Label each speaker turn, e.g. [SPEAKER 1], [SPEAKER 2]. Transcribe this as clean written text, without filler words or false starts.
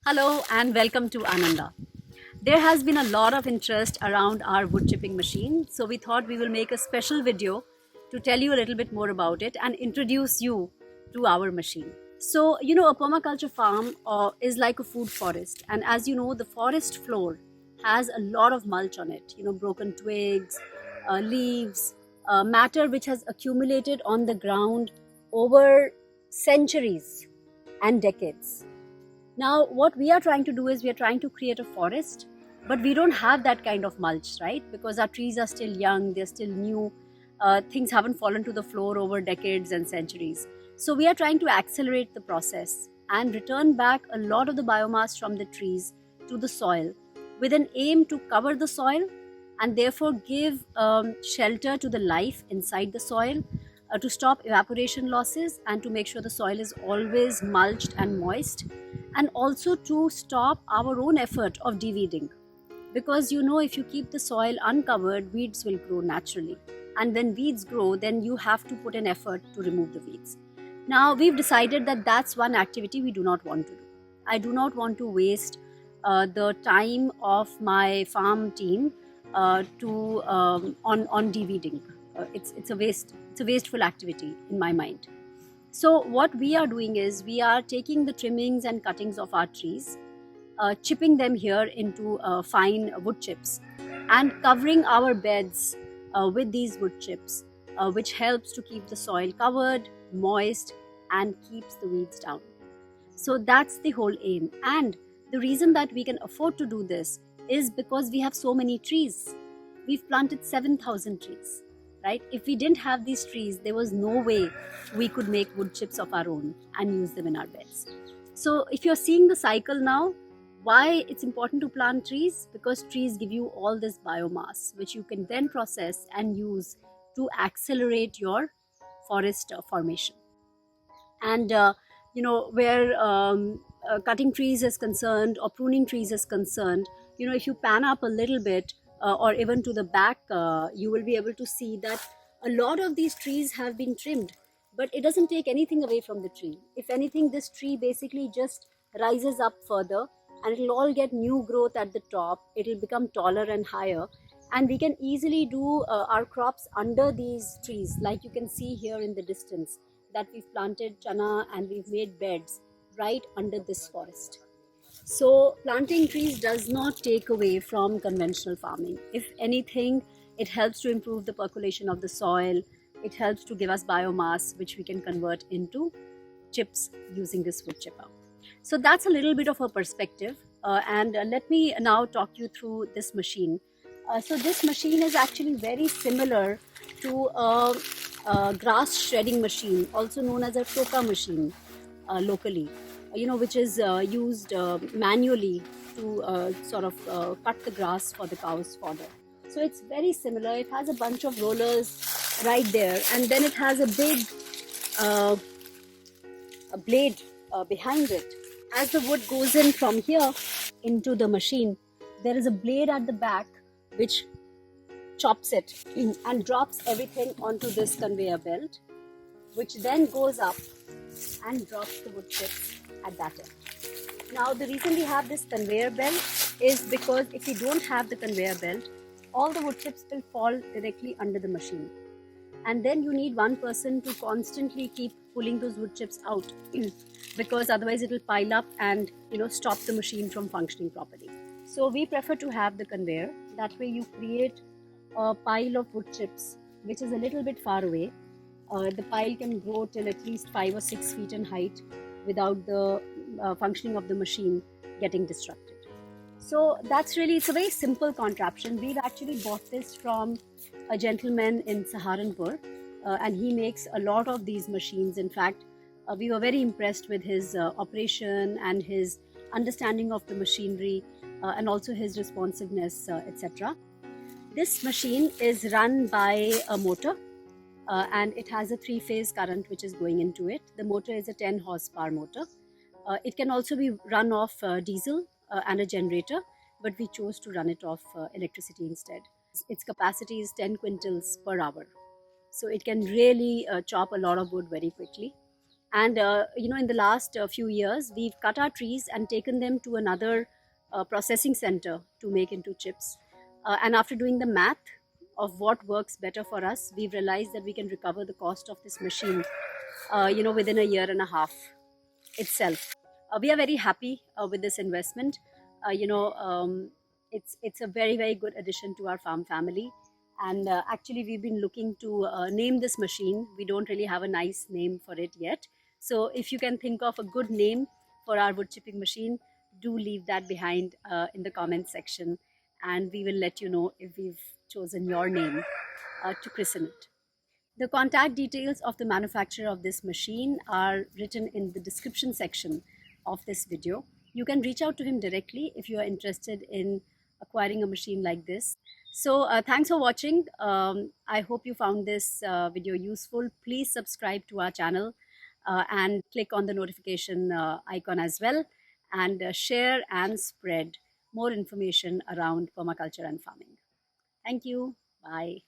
[SPEAKER 1] Hello and welcome to Ananda. There has been a lot of interest around our wood chipping machine, so we thought we will make a special video to tell you a little bit more about it and introduce you to our machine. So, a permaculture farm is like a food forest, and as you know, the forest floor has a lot of mulch on it, broken twigs, leaves, matter which has accumulated on the ground over centuries and decades. Now, what we are trying to do is we are trying to create a forest, but we don't have that kind of mulch, right? Because our trees are still young, they're still new, things haven't fallen to the floor over decades and centuries. So, we are trying to accelerate the process and return back a lot of the biomass from the trees to the soil with an aim to cover the soil and therefore give shelter to the life inside the soil, to stop evaporation losses and to make sure the soil is always mulched and moist, and also to stop our own effort of de-weeding, because if you keep the soil uncovered, weeds will grow naturally, and when weeds grow, then you have to put an effort to remove the weeds. Now we've decided that that's one activity we do not want to do. I do not want to waste the time of my farm team to on de-weeding. It's a wasteful activity in my mind. So what we are doing is we are taking the trimmings and cuttings of our trees, chipping them here into fine wood chips, and covering our beds with these wood chips, which helps to keep the soil covered, moist, and keeps the weeds down. So that's the whole aim. And the reason that we can afford to do this is because we have so many trees. We've planted 7,000 trees, right? If we didn't have these trees, there was no way we could make wood chips of our own and use them in our beds. So if you're seeing the cycle now, why it's important to plant trees? Because trees give you all this biomass, which you can then process and use to accelerate your forest formation. And where cutting trees is concerned or pruning trees is concerned, if you pan up a little bit or even to the back, you will be able to see that a lot of these trees have been trimmed, but it doesn't take anything away from the tree. If anything, this tree basically just rises up further, and it'll all get new growth at the top. It'll become taller and higher, and we can easily do our crops under these trees, like you can see here in the distance that we've planted chana and we've made beds right under this forest. So planting trees does not take away from conventional farming. If anything, it helps to improve the percolation of the soil. It helps to give us biomass, which we can convert into chips using this wood chipper. So that's a little bit of a perspective. And let me now talk you through this machine. So this machine is actually very similar to a grass shredding machine, also known as a toka machine locally, which is used manually to cut the grass for the cows' fodder. So it's very similar. It has a bunch of rollers right there, and then it has a big a blade behind it. As the wood goes in from here into the machine, there is a blade at the back which chops it and drops everything onto this conveyor belt, which then goes up and drops the wood chips at that end. Now, the reason we have this conveyor belt is because if we don't have the conveyor belt, all the wood chips will fall directly under the machine. And then you need one person to constantly keep pulling those wood chips out because otherwise it will pile up and stop the machine from functioning properly. So we prefer to have the conveyor. That way you create a pile of wood chips which is a little bit far away. The pile can grow till at least 5 or 6 feet in height without the functioning of the machine getting disrupted. So it's a very simple contraption. We've actually bought this from a gentleman in Saharanpur, and he makes a lot of these machines. In fact, we were very impressed with his operation and his understanding of the machinery and also his responsiveness, etc. This machine is run by a motor, and it has a 3-phase current which is going into it. The motor is a 10 horsepower motor. It can also be run off diesel and a generator, but we chose to run it off electricity instead. Its capacity is 10 quintals per hour. So it can really chop a lot of wood very quickly. And in the last few years, we've cut our trees and taken them to another processing center to make into chips. And after doing the math of what works better for us, we've realized that we can recover the cost of this machine, within a year and a half itself. We are very happy with this investment. It's a very good addition to our farm family. And actually, we've been looking to name this machine. We don't really have a nice name for it yet. So if you can think of a good name for our wood chipping machine, do leave that behind in the comment section, and we will let you know if we've chosen your name to christen it. The contact details of the manufacturer of this machine are written in the description section of this video. You can reach out to him directly if you are interested in acquiring a machine like this. So thanks for watching. I hope you found this video useful. Please subscribe to our channel and click on the notification icon as well, and share and spread more information around permaculture and farming. Thank you. Bye.